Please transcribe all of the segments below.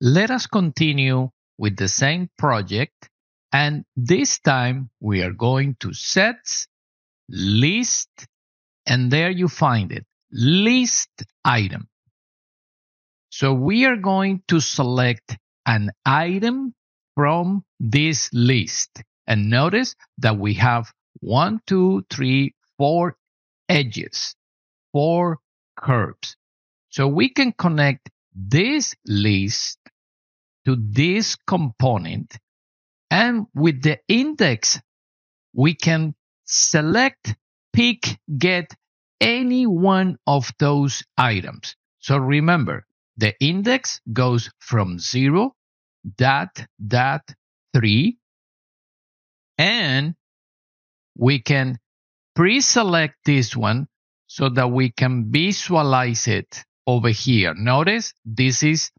let us continue with the same project. And this time we are going to sets, list, and there you find it, list item. So we are going to select an item from this list. And notice that we have 1, 2, 3, 4 edges, 4 curves. So we can connect this list to this component, and with the index, we can select, pick, get any one of those items. So remember, the index goes from 0, dot, 3, and we can pre-select this one so that we can visualize it over here. Notice this is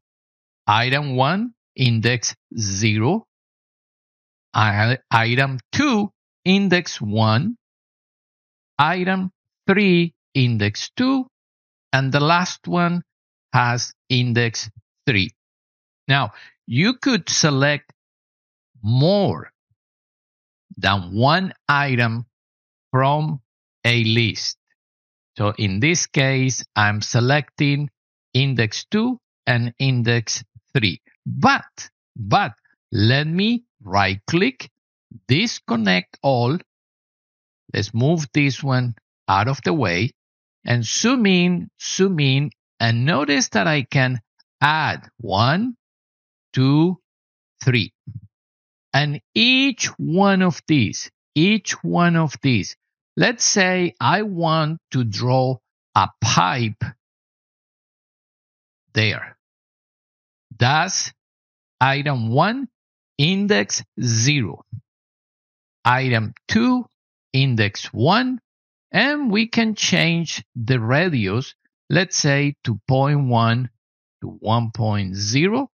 item 1, index 0, item 2, index 1, item 3, index 2, and the last one has index 3. Now, you could select more than one item from a list. So in this case, I'm selecting index 2 and index 3. But let me right click, disconnect all. Let's move this one out of the way and zoom in, and notice that I can add 1, 2, 3. And each one of these, let's say I want to draw a pipe there. That's item 1, index 0. Item 2, index 1. And we can change the radius, let's say to 0.1 to 1.0.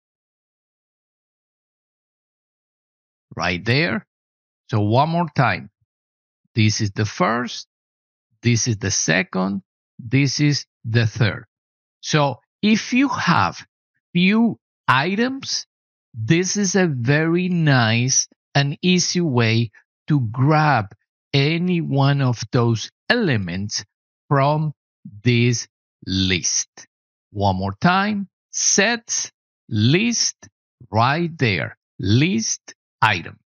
Right there. So one more time. This is the first. This is the second. This is the third. So if you have few items, this is a very nice and easy way to grab any one of those elements from this list. One more time, sets, list, right there, list item.